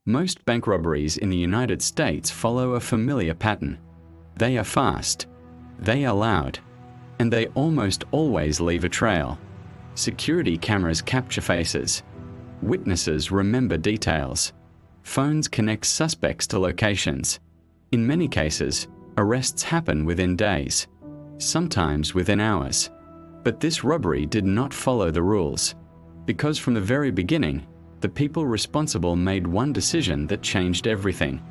Most bank robberies in the United States follow a familiar pattern. They are fast, they are loud, and they almost always leave a trail. Security cameras capture faces. Witnesses remember details. Phones connect suspects to locations. In many cases, arrests happen within days, sometimes within hours. But this robbery did not follow the rules, because from the very beginning, the people responsible made one decision that changed everything.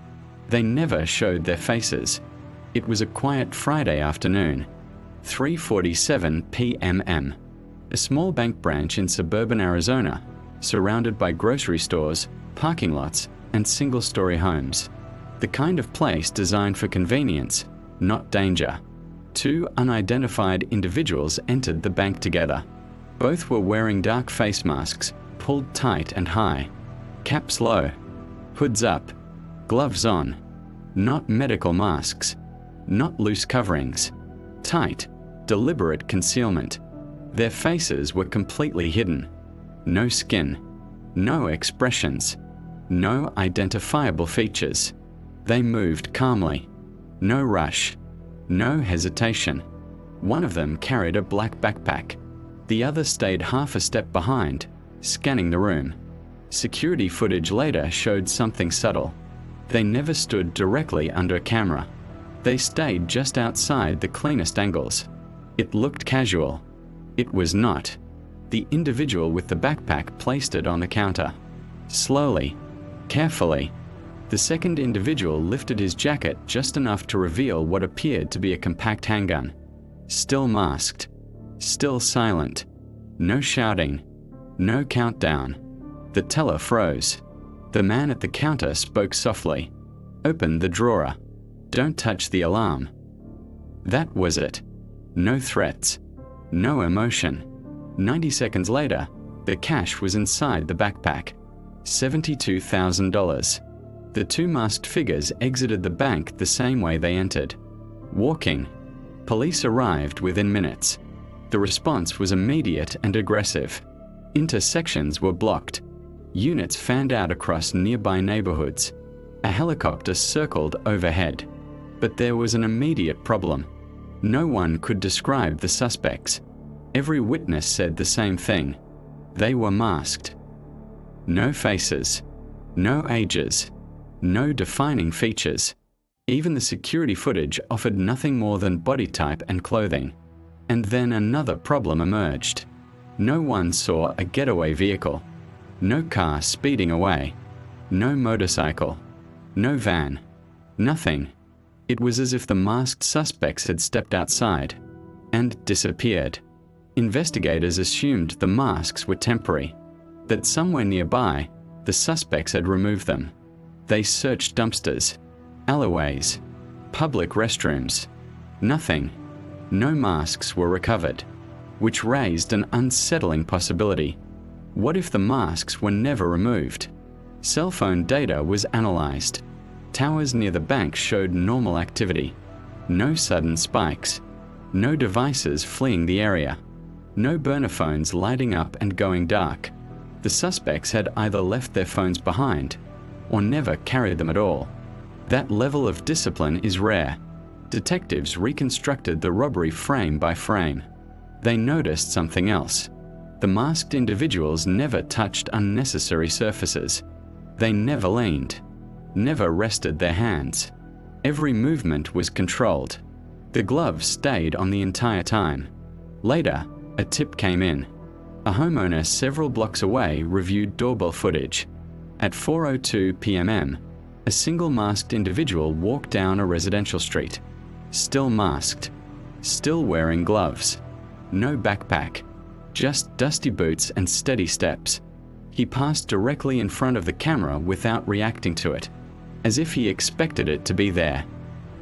They never showed their faces. It was a quiet Friday afternoon, 3:47 p.m. A small bank branch in suburban Arizona, surrounded by grocery stores, parking lots, and single-story homes. The kind of place designed for convenience, not danger. Two unidentified individuals entered the bank together. Both were wearing dark face masks, pulled tight and high, caps low, hoods up, gloves on. Not medical masks, not loose coverings. Tight, deliberate concealment. Their faces were completely hidden. No skin, no expressions, no identifiable features. They moved calmly. No rush, no hesitation. One of them carried a black backpack. The other stayed half a step behind, scanning the room. Security footage later showed something subtle. They never stood directly under a camera. They stayed just outside the cleanest angles. It looked casual. It was not. The individual with the backpack placed it on the counter. Slowly, carefully, the second individual lifted his jacket just enough to reveal what appeared to be a compact handgun. Still masked, still silent. No shouting, no countdown. The teller froze. The man at the counter spoke softly. "Open the drawer. Don't touch the alarm." That was it. No threats, no emotion. 90 seconds later, the cash was inside the backpack. $72,000. The two masked figures exited the bank the same way they entered, walking. Police arrived within minutes. The response was immediate and aggressive. Intersections were blocked. Units fanned out across nearby neighborhoods. A helicopter circled overhead. But there was an immediate problem. No one could describe the suspects. Every witness said the same thing. They were masked. No faces, no ages, no defining features. Even the security footage offered nothing more than body type and clothing. And then another problem emerged. No one saw a getaway vehicle. No car speeding away. No motorcycle. No van. Nothing. It was as if the masked suspects had stepped outside and disappeared. Investigators assumed the masks were temporary, that somewhere nearby, the suspects had removed them. They searched dumpsters, alleyways, public restrooms. Nothing. No masks were recovered, which raised an unsettling possibility. What if the masks were never removed? Cell phone data was analyzed. Towers near the bank showed normal activity. No sudden spikes. No devices fleeing the area. No burner phones lighting up and going dark. The suspects had either left their phones behind or never carried them at all. That level of discipline is rare. Detectives reconstructed the robbery frame by frame. They noticed something else. The masked individuals never touched unnecessary surfaces. They never leaned, never rested their hands. Every movement was controlled. The gloves stayed on the entire time. Later, a tip came in. A homeowner several blocks away reviewed doorbell footage. At 4:02 p.m, a single masked individual walked down a residential street. Still masked, still wearing gloves. No backpack, just dusty boots and steady steps. He passed directly in front of the camera without reacting to it, as if he expected it to be there.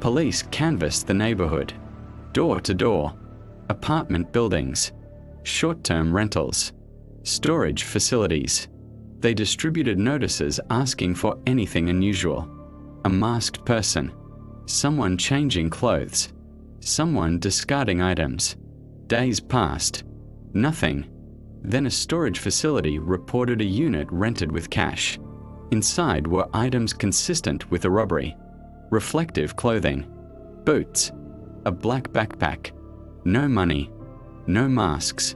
Police canvassed the neighborhood, door to door, apartment buildings, short-term rentals, storage facilities. They distributed notices asking for anything unusual. A masked person, someone changing clothes, someone discarding items. Days passed. Nothing. Then a storage facility reported a unit rented with cash. Inside were items consistent with a robbery: reflective clothing, boots, a black backpack. No money, no masks.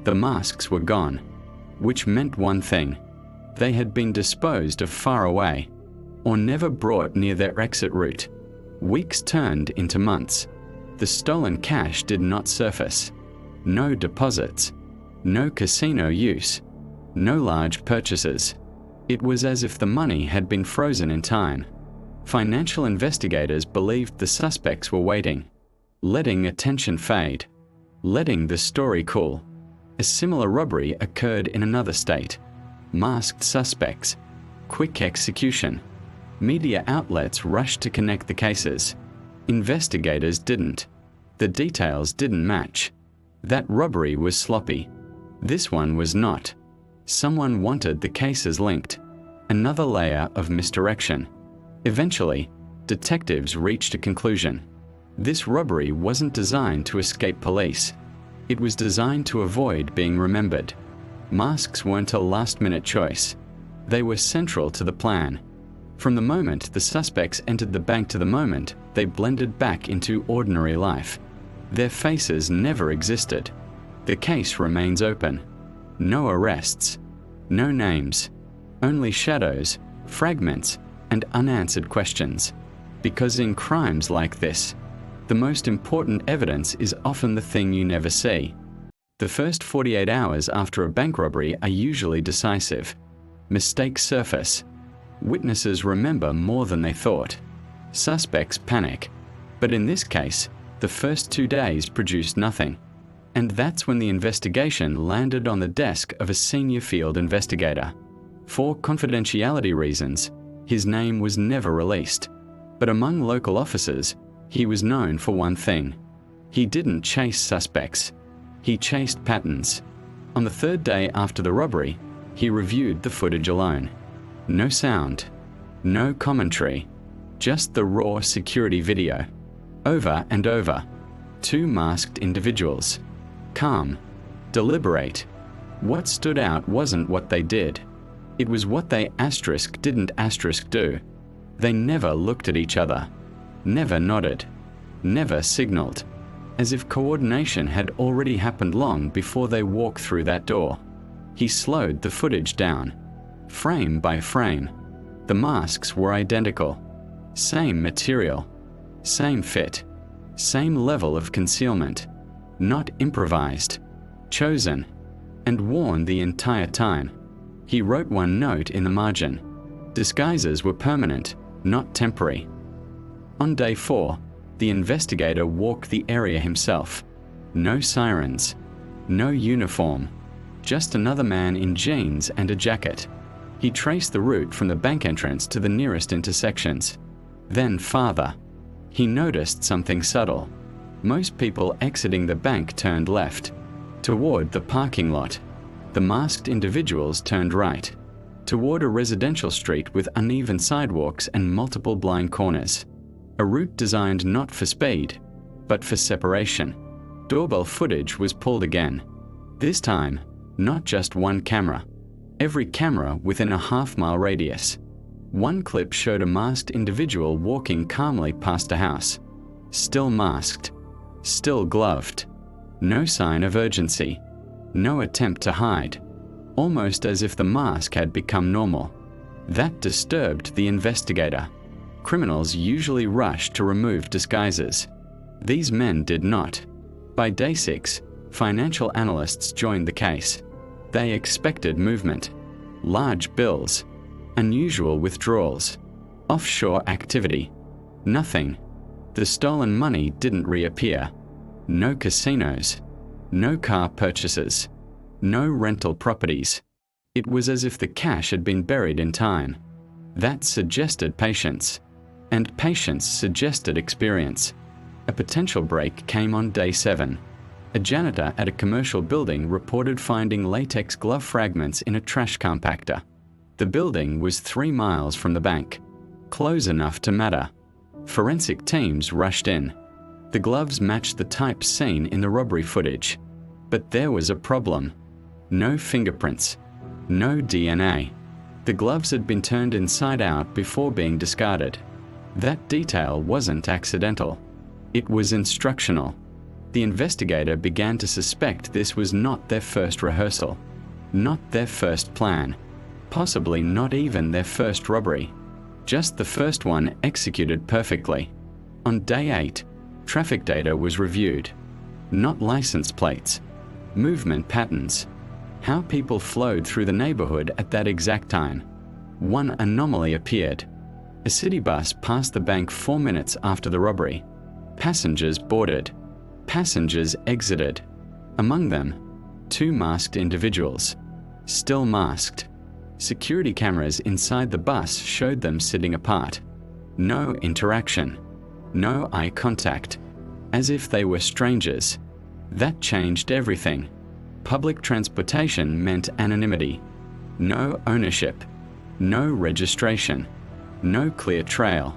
The masks were gone, which meant one thing: they had been disposed of far away, or never brought near their exit route. Weeks turned into months. The stolen cash did not surface. No deposits, no casino use, no large purchases. It was as if the money had been frozen in time. Financial investigators believed the suspects were waiting, letting attention fade, letting the story cool. A similar robbery occurred in another state. Masked suspects, quick execution. Media outlets rushed to connect the cases. Investigators didn't. The details didn't match. That robbery was sloppy. This one was not. Someone wanted the cases linked. Another layer of misdirection. Eventually, detectives reached a conclusion. This robbery wasn't designed to escape police. It was designed to avoid being remembered. Masks weren't a last-minute choice. They were central to the plan. From the moment the suspects entered the bank to the moment they blended back into ordinary life, their faces never existed. The case remains open. No arrests, no names, only shadows, fragments, and unanswered questions. Because in crimes like this, the most important evidence is often the thing you never see. The first 48 hours after a bank robbery are usually decisive. Mistakes surface. Witnesses remember more than they thought. Suspects panic. But in this case, the first 2 days produced nothing. And that's when the investigation landed on the desk of a senior field investigator. For confidentiality reasons, his name was never released. But among local officers, he was known for one thing. He didn't chase suspects. He chased patterns. On the third day after the robbery, he reviewed the footage alone. No sound, no commentary, just the raw security video. Over and over, 2 masked individuals. Calm, deliberate. What stood out wasn't what they did. It was what they didn't do. They never looked at each other, never nodded, never signaled, as if coordination had already happened long before they walked through that door. He slowed the footage down. Frame by frame, the masks were identical. Same material, same fit, same level of concealment. Not improvised, chosen, and worn the entire time. He wrote one note in the margin: disguises were permanent, not temporary. On day 4, the investigator walked the area himself. No sirens, no uniform, just another man in jeans and a jacket. He traced the route from the bank entrance to the nearest intersections. Then farther. He noticed something subtle. Most people exiting the bank turned left, toward the parking lot. The masked individuals turned right, toward a residential street with uneven sidewalks and multiple blind corners. A route designed not for speed, but for separation. Doorbell footage was pulled again. This time, not just one camera. Every camera within a half-mile radius. One clip showed a masked individual walking calmly past a house. Still masked, still gloved. No sign of urgency. No attempt to hide. Almost as if the mask had become normal. That disturbed the investigator. Criminals usually rush to remove disguises. These men did not. By day 6, financial analysts joined the case. They expected movement. Large bills. Unusual withdrawals. Offshore activity. Nothing. The stolen money didn't reappear. No casinos. No car purchases. No rental properties. It was as if the cash had been buried in time. That suggested patience. And patience suggested experience. A potential break came on day 7. A janitor at a commercial building reported finding latex glove fragments in a trash compactor. The building was 3 miles from the bank, close enough to matter. Forensic teams rushed in. The gloves matched the type seen in the robbery footage. But there was a problem. No fingerprints. No DNA. The gloves had been turned inside out before being discarded. That detail wasn't accidental. It was instructional. The investigator began to suspect this was not their first rehearsal, not their first plan, possibly not even their first robbery, just the first one executed perfectly. On day 8, traffic data was reviewed. Not license plates, movement patterns, how people flowed through the neighborhood at that exact time. One anomaly appeared. A city bus passed the bank 4 minutes after the robbery. Passengers boarded. Passengers exited. Among them, 2 masked individuals, still masked. Security cameras inside the bus showed them sitting apart. No interaction. No eye contact. As if they were strangers. That changed everything. Public transportation meant anonymity. No ownership. No registration. No clear trail.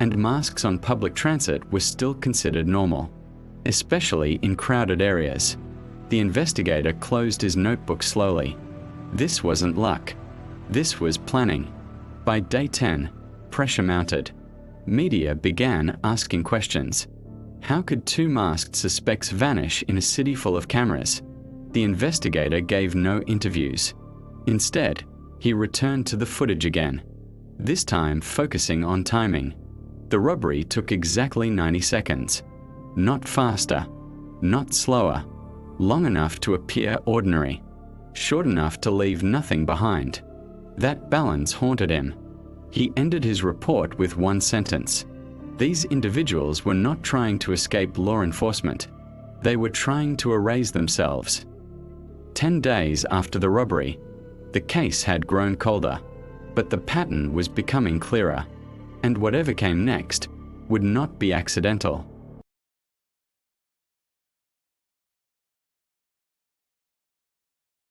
And masks on public transit were still considered normal, especially in crowded areas. The investigator closed his notebook slowly. This wasn't luck. This was planning. By day 10, pressure mounted. Media began asking questions. How could 2 masked suspects vanish in a city full of cameras? The investigator gave no interviews. Instead, he returned to the footage again, this time focusing on timing. The robbery took exactly 90 seconds. Not faster, not slower, long enough to appear ordinary, short enough to leave nothing behind. That balance haunted him. He ended his report with one sentence. These individuals were not trying to escape law enforcement. They were trying to erase themselves. 10 days after the robbery, the case had grown colder, but the pattern was becoming clearer, and whatever came next would not be accidental.